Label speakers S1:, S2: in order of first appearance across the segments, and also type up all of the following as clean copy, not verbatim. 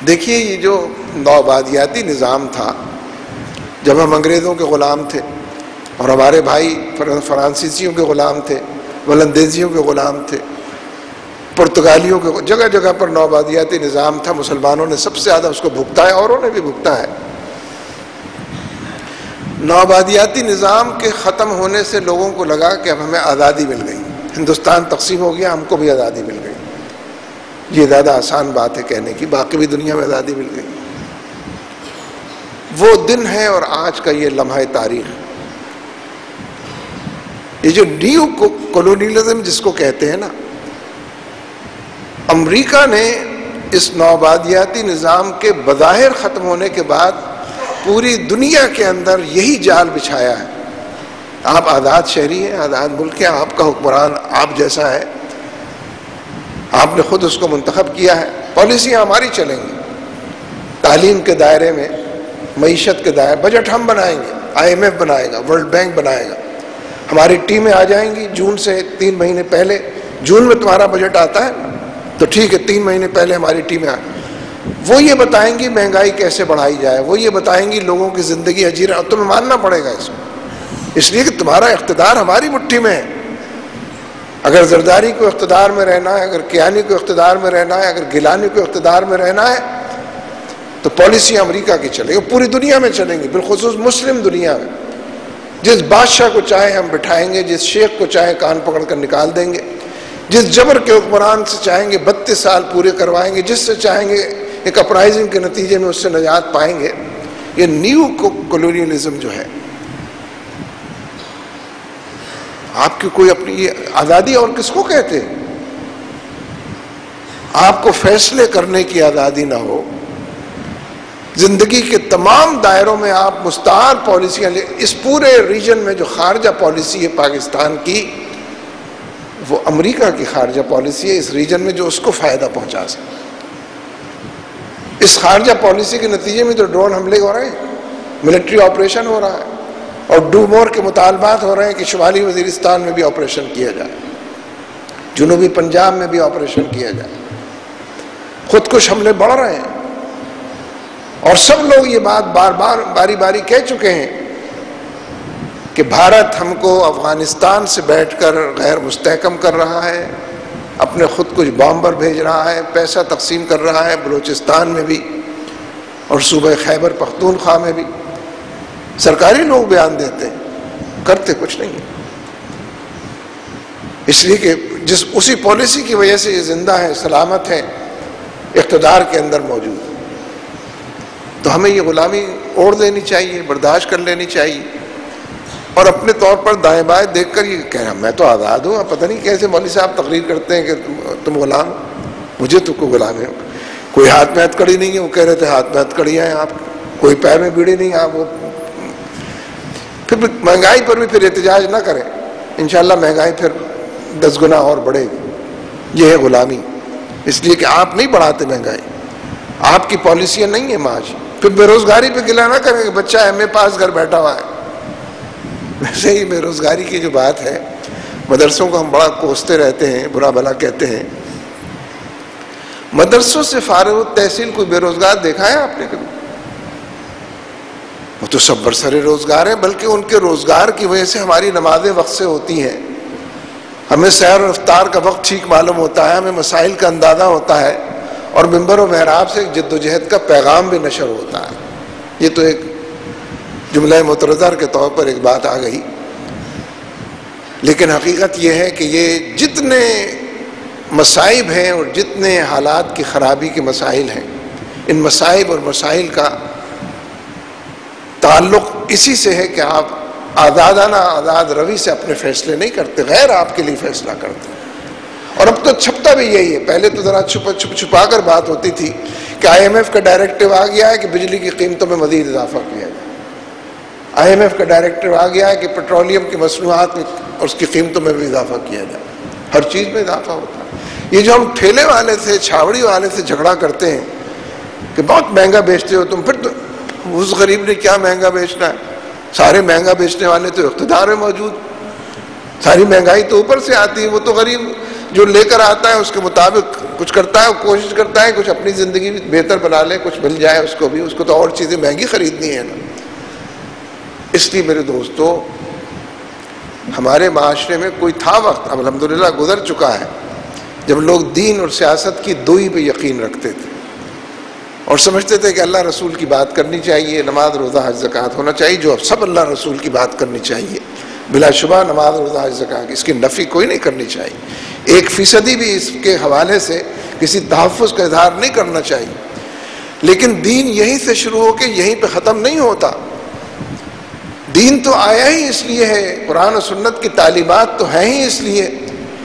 S1: دیکھیے یہ جو نوآبادیاتی نظام تھا، جب ہم انگریزوں کے غلام تھے اور ہمارے بھائی فرانسیسیوں کے غلام تھے، ولندیزیوں کے غلام تھے، پرتگالیوں کے، جگہ جگہ پر نوآبادیاتی نظام تھا، مسلمانوں نے سب سے زیادہ اس کو بھگتا ہے، اوروں نے بھی بھگتا ہے۔ نوآبادیاتی نظام کے ختم ہونے سے لوگوں کو لگا کہ اب ہمیں آزادی مل گئی، ہندوستان تقسیم ہو گیا، ہم کو بھی آزادی مل گئی۔ یہ زیادہ آسان بات ہے کہنے کی، باقی بھی دنیا میں آزادی مل گئی۔ وہ دن ہے اور آج کا یہ لمحہ تاریخ، یہ جو نیو کولونیلزم جس کو کہتے ہیں نا، امریکہ نے اس نوآبادیاتی نظام کے بظاہر ختم ہونے کے بعد پوری دنیا کے اندر یہی جال بچھایا ہے۔ آپ آزاد شہری ہیں، آزاد ملک ہے، آپ کا حکمران آپ جیسا ہے، آپ نے خود اس کو منتخب کیا ہے، پالیسیاں ہماری چلیں گی، تعلیم کے دائرے میں، معیشت کے دائرے، بجٹ ہم بنائیں گے، IMF بنائے گا، ورلڈ بینک بنائے گا، ہماری ٹیمیں آ جائیں گی جون سے 3 مہینے پہلے۔ جون میں تمہارا بجٹ آتا ہے تو ٹھیک ہے، 3 مہینے پہلے ہماری ٹیمیں آئیں، وہ یہ بتائیں گی مہنگائی کیسے بڑھائی جائے، وہ یہ بتائیں گی لوگوں کی زندگی حجیر، اور تمہیں ماننا پڑے گا اس لیے کہ تمہارا اقتدار ہماری مٹھی میں ہے۔ اگر زرداری کو اقتدار میں رہنا ہے، اگر کیانی کو اقتدار میں رہنا ہے، اگر گیلانی کو اقتدار میں رہنا ہے تو پالیسی امریکہ کی چلے گی، پوری دنیا میں چلیں گی، بالخصوص مسلم دنیا میں۔ جس بادشاہ کو چاہے ہم بٹھائیں گے، جس شیخ کو چاہے کان پکڑ کر نکال دیں گے، جس جبر کے حکمران سے چاہیں گے 32 سال پورے کروائیں گے، جس سے چاہیں گے ایک اپرائزنگ کے نتیجے میں اس سے نجات پائیں گے۔ یہ نیو کولونیلزم جو ہے، آپ کی کوئی اپنی یہ آزادی اور کس کو کہتے ہیں؟ آپ کو فیصلے کرنے کی آزادی نہ ہو، زندگی کے تمام دائروں میں آپ مستعار پالیسیاں لے، اس پورے ریجن میں جو خارجہ پالیسی ہے پاکستان کی، وہ امریکہ کی خارجہ پالیسی ہے اس ریجن میں جو اس کو فائدہ پہنچا سکے۔ اس خارجہ پالیسی کے نتیجے میں تو ڈرون حملے ہو رہے ہیں، ملٹری آپریشن ہو رہا ہے، اور ڈو مور کے مطالبات ہو رہے ہیں کہ شمالی وزیرستان میں بھی آپریشن کیا جائے، جنوبی پنجاب میں بھی آپریشن کیا جائے، خودکش حملے بڑھ رہے ہیں، اور سب لوگ یہ بات بار بار باری باری کہہ چکے ہیں کہ بھارت ہم کو افغانستان سے بیٹھ کر غیر مستحکم کر رہا ہے، اپنے خود کچھ بامبر بھیج رہا ہے، پیسہ تقسیم کر رہا ہے بلوچستان میں بھی اور صوبہ خیبر پختونخوا میں بھی۔ سرکاری لوگ بیان دیتے ہیں، کرتے کچھ نہیں ہے، اس لیے کہ اسی پالیسی کی وجہ سے یہ زندہ ہے، سلامت ہے، اقتدار کے اندر موجود ہے۔ تو ہمیں یہ غلامی اوڑھ لینی چاہیے، برداشت کر لینی چاہیے، اور اپنے طور پر دائیں بائیں دیکھ کر یہ کہہ رہا میں تو آزاد ہوں۔ پتہ نہیں کیسے مولوی صاحب تقریر کرتے ہیں کہ تم غلام ہو، مجھے تو کوئی غلام ہے، کوئی ہاتھ میں ہتھ کڑی نہیں ہے، وہ کہہ رہے تھے ہاتھ میں ہتھ کڑیاں ہیں آپ، کوئی پیر میں بیڑی نہیں ہے آپ، وہ پھر مہنگائی پر بھی پھر احتجاج نہ کریں، انشاءاللہ مہنگائی پھر 10 گنا اور بڑھے گی۔ یہ ہے غلامی، اس لیے کہ آپ نہیں بڑھاتے مہنگائی، آپ کی پالیسیاں نہیں ہیں معاش۔ پھر بے روزگاری پہ گلہ نہ کریں کہ بچہ ایم اے پاس گھر بیٹھا ہوا ہے۔ ویسے ہی بے روزگاری کی جو بات ہے، مدرسوں کو ہم بڑا کوستے رہتے ہیں، برا بھلا کہتے ہیں، مدرسوں سے فارغ التحصیل کوئی بے روزگار دیکھا ہے آپ نے کبھی؟ وہ تو سب برسر روزگار ہیں، بلکہ ان کے روزگار کی وجہ سے ہماری نمازیں وقت سے ہوتی ہیں، ہمیں سحر اور افطار کا وقت ٹھیک معلوم ہوتا ہے، ہمیں مسائل کا اندازہ ہوتا ہے، اور منبر و محراب سے جد و جہد کا پیغام بھی نشر ہوتا ہے۔ یہ تو ایک جملہ مترجم کے طور پر ایک بات آ گئی، لیکن حقیقت یہ ہے کہ یہ جتنے مصائب ہیں اور جتنے حالات کی خرابی کے مسائل ہیں، ان مصائب اور مسائل کا تعلق اسی سے ہے کہ آپ آزادانہ آزاد روی سے اپنے فیصلے نہیں کرتے، غیر آپ کے لیے فیصلہ کرتے۔ اور اب تو چھپتا بھی یہی ہے، پہلے تو ذرا چھپا کر بات ہوتی تھی کہ IMF کا ڈائریکٹو آ گیا ہے کہ بجلی کی قیمتوں میں مزید اضافہ کیا جائے، IMF کا ڈائریکٹو آ گیا ہے کہ پیٹرولیم کی مصنوعات اور اس کی قیمتوں میں بھی اضافہ کیا جائے، ہر چیز میں اضافہ ہوتا ہے۔ یہ جو ہم ٹھیلے والے سے، چھاوڑی والے سے جھگڑا کرتے ہیں کہ بہت مہنگا بیچتے ہو تم، پھر تو اس غریب نے کیا مہنگا بیچنا ہے، سارے مہنگا بیچنے والے تو اقتدار میں موجود، ساری مہنگائی تو اوپر سے آتی ہے، وہ تو غریب جو لے کر آتا ہے اس کے مطابق کچھ کرتا ہے، کوشش کرتا ہے کچھ اپنی زندگی بہتر بنا لے، کچھ مل جائے اس کو بھی، اس کو تو اور چیزیں مہنگی خریدنی ہے نا۔ اس لیے میرے دوستو، ہمارے معاشرے میں کوئی تھا وقت، اب الحمدللہ گزر چکا ہے، جب لوگ دین اور سیاست کی دوئی پہ یقین رکھتے تھے اور سمجھتے تھے کہ اللہ رسول کی بات کرنی چاہیے، نماز روزہ حج زکوٰۃ ہونا چاہیے، جو سب اللہ رسول کی بات کرنی چاہیے، بلا شبہ نماز روزہ حج زکوٰۃ، اس کی نفی کوئی نہیں کرنی چاہیے، 1% بھی اس کے حوالے سے کسی تحفظ کا اظہار نہیں کرنا چاہیے، لیکن دین یہیں سے شروع ہو کے یہیں پہ ختم نہیں ہوتا۔ دین تو آیا ہی اس لیے ہے، قرآن و سنت کی تعلیمات تو ہیں ہی اس لیے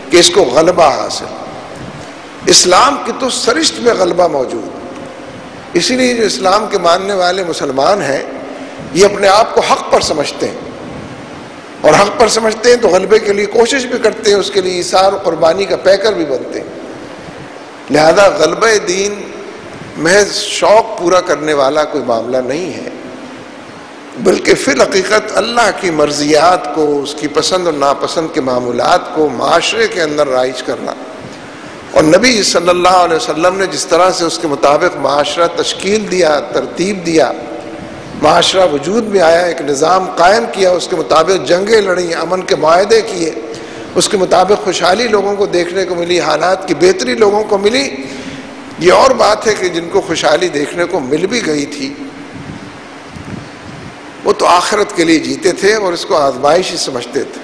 S1: کہ اس کو غلبہ حاصل، اسلام کی تو سرشت میں غلبہ موجود، اسی لیے جو اسلام کے ماننے والے مسلمان ہیں یہ اپنے آپ کو حق پر سمجھتے ہیں، اور حق پر سمجھتے ہیں تو غلبے کے لیے کوشش بھی کرتے ہیں، اس کے لیے ایثار و قربانی کا پیکر بھی بنتے ہیں۔ لہذا غلبہ دین محض شوق پورا کرنے والا کوئی معاملہ نہیں ہے، بلکہ فی الحقیقت اللہ کی مرضیات کو، اس کی پسند اور ناپسند کے معمولات کو معاشرے کے اندر رائج کرنا، اور نبی صلی اللہ علیہ وسلم نے جس طرح سے اس کے مطابق معاشرہ تشکیل دیا، ترتیب دیا، معاشرہ وجود میں آیا، ایک نظام قائم کیا، اس کے مطابق جنگیں لڑیں، امن کے معاہدے کیے، اس کے مطابق خوشحالی لوگوں کو دیکھنے کو ملی، حالات کی بہتری لوگوں کو ملی۔ یہ اور بات ہے کہ جن کو خوشحالی دیکھنے کو مل بھی گئی تھی وہ تو آخرت کے لیے جیتے تھے اور اس کو آزمائش ہی سمجھتے تھے،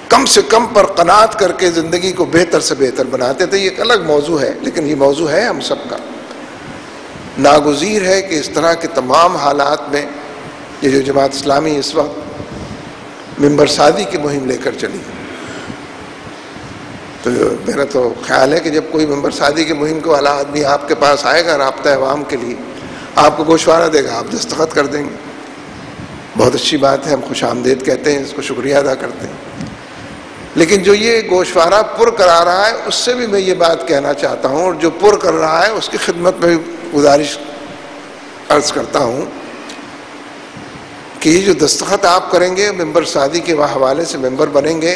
S1: کم سے کم پر قناعت کر کے زندگی کو بہتر سے بہتر بناتے تھے۔ یہ ایک الگ موضوع ہے، لیکن یہ موضوع ہے ہم سب کا۔ ناگزیر ہے کہ اس طرح کے تمام حالات میں یہ جو جماعت اسلامی اس وقت ممبر سازی کی مہم لے کر چلی، تو میرا تو خیال ہے کہ جب کوئی ممبر سازی کی مہم کو والا آدمی آپ کے پاس آئے گا رابطہ عوام کے لیے، آپ کو گوشوارہ دے گا، آپ دستخط کر دیں گے، بہت اچھی بات ہے، ہم خوش آمدید کہتے ہیں، اس کو شکریہ ادا کرتے ہیں۔ لیکن جو یہ گوشوارہ پر کرا رہا ہے اس سے بھی میں یہ بات کہنا چاہتا ہوں، اور جو پر کر رہا ہے اس کی خدمت میں گزارش عرض کرتا ہوں کہ یہ جو دستخط آپ کریں گے ممبر سازی کے حوالے سے ممبر بنیں گے،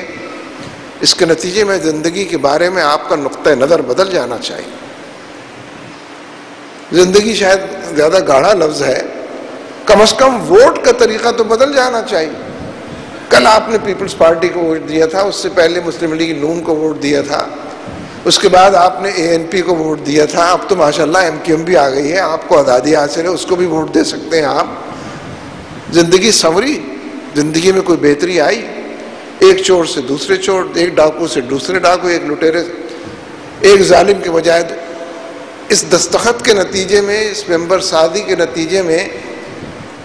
S1: اس کے نتیجے میں زندگی کے بارے میں آپ کا نقطہ نظر بدل جانا چاہیے۔ زندگی شاید زیادہ گاڑھا لفظ ہے، کم از کم ووٹ کا طریقہ تو بدل جانا چاہیے۔ کل آپ نے پیپلز پارٹی کو ووٹ دیا تھا، اس سے پہلے مسلم لیگ نون کو ووٹ دیا تھا، اس کے بعد آپ نے ANP کو ووٹ دیا تھا، اب تو ماشاءاللہ MQM بھی آ گئی ہے، آپ کو آزادی حاصل ہے، اس کو بھی ووٹ دے سکتے ہیں آپ۔ زندگی سنوری، زندگی میں کوئی بہتری آئی، ایک چور سے دوسرے چور، ایک ڈاکو سے دوسرے ڈاکو، ایک لٹیرے، ایک ظالم کے بجائے اس دستخط کے نتیجے میں، اس ممبر سازی کے نتیجے میں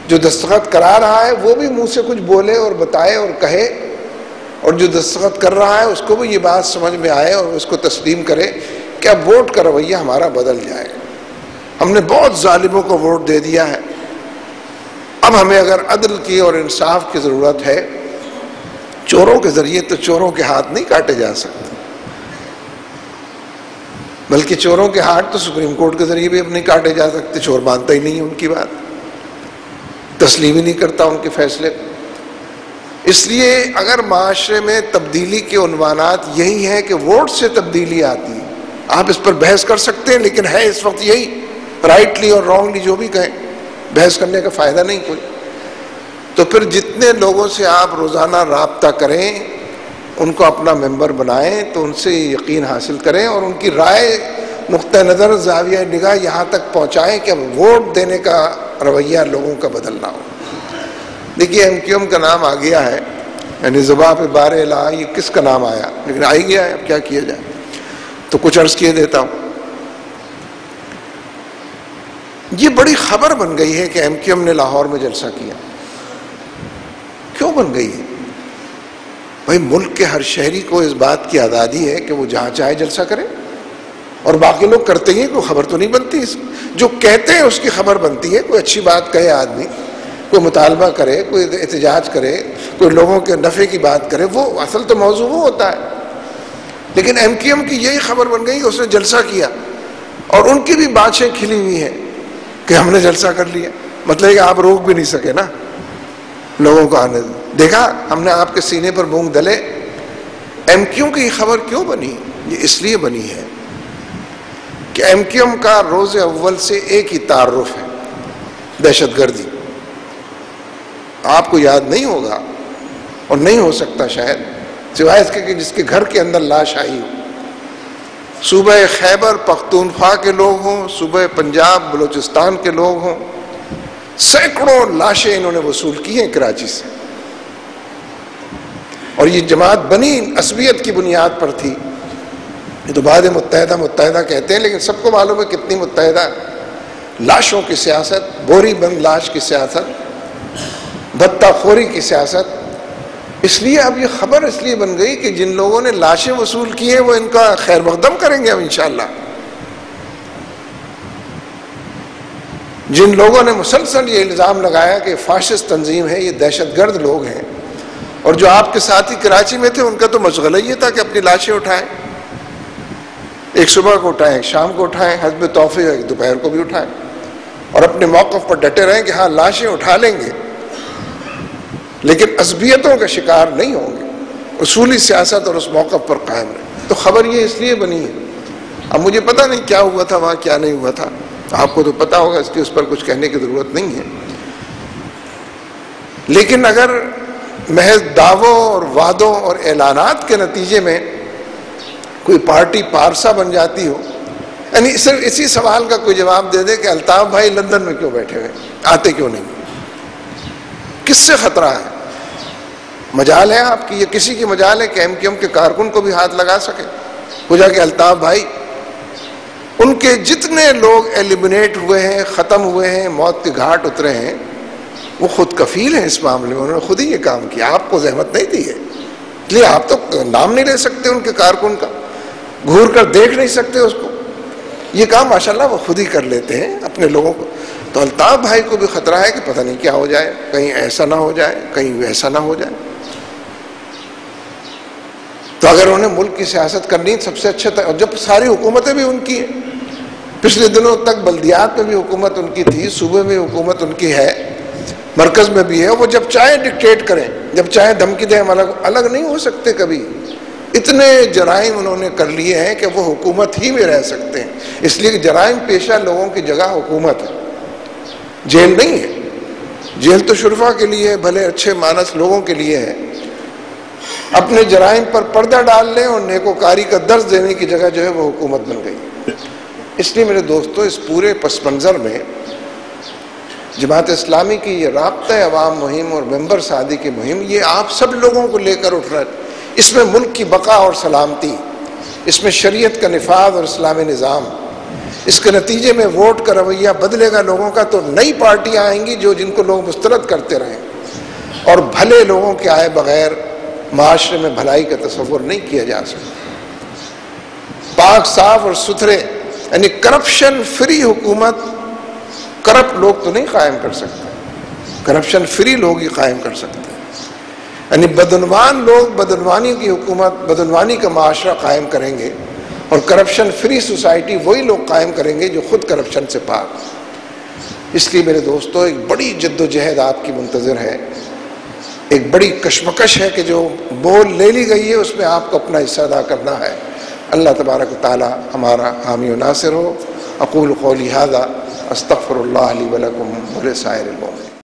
S1: جو دستخط کرا رہا ہے وہ بھی منہ سے کچھ بولے اور بتائے اور کہے، اور جو دستخط کر رہا ہے اس کو بھی یہ بات سمجھ میں آئے اور اس کو تسلیم کرے کہ اب ووٹ کا رویہ ہمارا بدل جائے۔ ہم نے بہت ظالموں کو ووٹ دے دیا ہے، اب ہمیں اگر عدل کی اور انصاف کی ضرورت ہے، چوروں کے ذریعے تو چوروں کے ہاتھ نہیں کاٹے جا سکتے، بلکہ چوروں کے ہاتھ تو سپریم کورٹ کے ذریعے بھی اب نہیں کاٹے جا سکتے، چور مانتا ہی نہیں ان کی بات، تسلیم ہی نہیں کرتا ان کے فیصلے کو۔ اس لیے اگر معاشرے میں تبدیلی کے عنوانات یہی ہیں کہ ووٹ سے تبدیلی آتی ہے، آپ اس پر بحث کر سکتے ہیں، لیکن ہے اس وقت یہی، رائٹلی اور رانگلی جو بھی کہیں، بحث کرنے کا فائدہ نہیں کوئی۔ تو پھر جتنے لوگوں سے آپ روزانہ رابطہ کریں، ان کو اپنا ممبر بنائیں، تو ان سے یقین حاصل کریں اور ان کی رائے، نقطہ نظر، زاویہ نگاہ یہاں تک پہنچائیں کہ اب ووٹ دینے کا رویہ لوگوں کا بدلنا ہو۔ دیکھیے MQM کا نام آ گیا ہے، یعنی زباں پہ بار الہ، یہ کس کا نام آیا، لیکن آ ہی گیا ہے، اب کیا کیا جائے۔ تو کچھ عرض کیے دیتا ہوں، یہ بڑی خبر بن گئی ہے کہ MQM نے لاہور میں جلسہ کیا۔ کیوں بن گئی ہے؟ بھائی ملک کے ہر شہری کو اس بات کی آزادی ہے کہ وہ جہاں چاہے جلسہ کرے، اور باقی لوگ کرتے ہی ہیں، کوئی خبر تو نہیں بنتی، جو کہتے ہیں اس کی خبر بنتی ہے۔ کوئی اچھی بات کہے آدمی، کوئی مطالبہ کرے، کوئی احتجاج کرے، کوئی لوگوں کے نفع کی بات کرے، وہ اصل تو موضوع وہ ہوتا ہے۔ لیکن MQM کی یہی خبر بن گئی کہ اس نے جلسہ کیا، اور ان کی بھی باتیں کھلی ہوئی ہیں کہ ہم نے جلسہ کر لیا، مطلب کہ آپ روک بھی نہیں سکے نا لوگوں کو آنے۔ دیکھا ہم نے آپ کے سینے پر مونگ دلے، ایم کیو کی خبر کیوں بنی؟ یہ اس لیے بنی ہے کہ ایم کیو ایم کا روز اول سے ایک ہی تعارف ہے، دہشت گردی۔ آپ کو یاد نہیں ہوگا اور نہیں ہو سکتا شاید، سوائے اس کے کہ جس کے گھر کے اندر لاش آئی ہو، صوبہ خیبر پختونخوا کے لوگ ہوں، صوبہ پنجاب بلوچستان کے لوگ ہوں، سینکڑوں لاشیں انہوں نے وصول کی ہیں کراچی سے، اور یہ جماعت بنی عصبیت کی بنیاد پر تھی۔ یہ تو بعد متحدہ کہتے ہیں، لیکن سب کو معلوم ہے کتنی متحدہ، لاشوں کی سیاست، بوری بند لاش کی سیاست، بھتہ خوری کی سیاست۔ اس لیے اب یہ خبر اس لیے بن گئی کہ جن لوگوں نے لاشیں وصول کی ہیں وہ ان کا خیر مقدم کریں گے اب انشاءاللہ۔ جن لوگوں نے مسلسل یہ الزام لگایا کہ فاشسٹ تنظیم ہے، یہ دہشت گرد لوگ ہیں، اور جو آپ کے ساتھی کراچی میں تھے ان کا تو مشغلہ یہ تھا کہ اپنی لاشیں اٹھائیں، ایک صبح کو اٹھائیں، ایک شام کو اٹھائیں، حسب توفیق ایک دوپہر کو بھی اٹھائیں، اور اپنے موقف پر ڈٹے رہیں کہ ہاں لاشیں اٹھا لیں گے لیکن عصبیتوں کا شکار نہیں ہوں گے، اصولی سیاست اور اس موقف پر قائم رہیں۔ تو خبر یہ اس لیے بنی ہے۔ اب مجھے پتہ نہیں کیا ہوا تھا وہاں، کیا نہیں ہوا تھا، آپ کو تو پتہ ہوگا، اس کی اس پر کچھ کہنے کی ضرورت نہیں ہے، لیکن اگر محض دعووں اور وعدوں اور اعلانات کے نتیجے میں کوئی پارٹی پارسا بن جاتی ہو، یعنی صرف اسی سوال کا کوئی جواب دے دے کہ الطاف بھائی لندن میں کیوں بیٹھے ہوئے، آتے کیوں نہیں، کس سے خطرہ ہے؟ مجال ہے آپ کی، یہ کسی کی مجال ہے کہ ایم کیو ایم کے کارکن کو بھی ہاتھ لگا سکے؟ ہو جا کہ الطاف بھائی، ان کے جتنے لوگ ایلیمنیٹ ہوئے ہیں، ختم ہوئے ہیں، موت کے گھاٹ اترے ہیں، وہ خود کفیل ہیں اس معاملے میں، انہوں نے خود ہی یہ کام کیا، آپ کو زحمت نہیں دی ہے، اس لیے آپ تو نام نہیں لے سکتے ان کے کارکن کا، گھور کر دیکھ نہیں سکتے اس کو، یہ کام ماشاءاللہ وہ خود ہی کر لیتے ہیں اپنے لوگوں کو۔ تو الطاف بھائی کو بھی خطرہ ہے کہ پتہ نہیں کیا ہو جائے، کہیں ایسا نہ ہو جائے، کہیں ویسا نہ ہو جائے۔ تو اگر انہیں ملک کی سیاست کرنی سب سے اچھا تھا، اور جب ساری حکومتیں بھی ان کی ہیں، پچھلے دنوں تک بلدیات میں بھی حکومت ان کی تھی، صوبے میں حکومت ان کی ہے، مرکز میں بھی ہے، وہ جب چاہے ڈکٹیٹ کریں، جب چاہے دھمکی دیں، ہم الگ نہیں ہو سکتے کبھی۔ اتنے جرائم انہوں نے کر لیے ہیں کہ وہ حکومت ہی میں رہ سکتے ہیں، اس لیے کہ جرائم پیشہ لوگوں کی جگہ حکومت ہے، جیل نہیں ہے۔ جیل تو شرفا کے لیے ہے، بھلے اچھے مانس لوگوں کے لیے ہے، اپنے جرائم پر پردہ ڈال لیں اور نیکوکاری کا درس دینے کی جگہ جو ہے وہ حکومت بن گئی۔ اس لیے میرے دوستو، اس پورے پس منظر میں جماعت اسلامی کی یہ رابطہ عوام مہم اور ممبر سعادی کی مہم، یہ آپ سب لوگوں کو لے کر اٹھ رہا ہے۔ اس میں ملک کی بقا اور سلامتی، اس میں شریعت کا نفاذ اور اسلامی نظام، اس کے نتیجے میں ووٹ کا رویہ بدلے گا لوگوں کا، تو نئی پارٹیاں آئیں گی جن کو لوگ مسترد کرتے رہیں، اور بھلے لوگوں کے آئے بغیر معاشرے میں بھلائی کا تصور نہیں کیا جا سکتا۔ پاک صاف اور ستھرے، یعنی کرپشن فری حکومت کرپٹ لوگ تو نہیں قائم کر سکتے، کرپشن فری لوگ ہی قائم کر سکتے ہیں، یعنی بدعنوان لوگ بدعنوانی کی حکومت، بدعنوانی کا معاشرہ قائم کریں گے، اور کرپشن فری سوسائٹی وہی لوگ قائم کریں گے جو خود کرپشن سے پاک۔ اس لیے میرے دوستو، ایک بڑی جد و جہد آپ کی منتظر ہے، ایک بڑی کشمکش ہے کہ جو بول لے لی گئی ہے اس میں آپ کو اپنا حصہ ادا کرنا ہے۔ اللہ تبارک و تعالی ہمارا حامی و ناصر ہو۔ اقول قولی ھذا استغفر اللہ لی ولکم ولسائر المؤمنین۔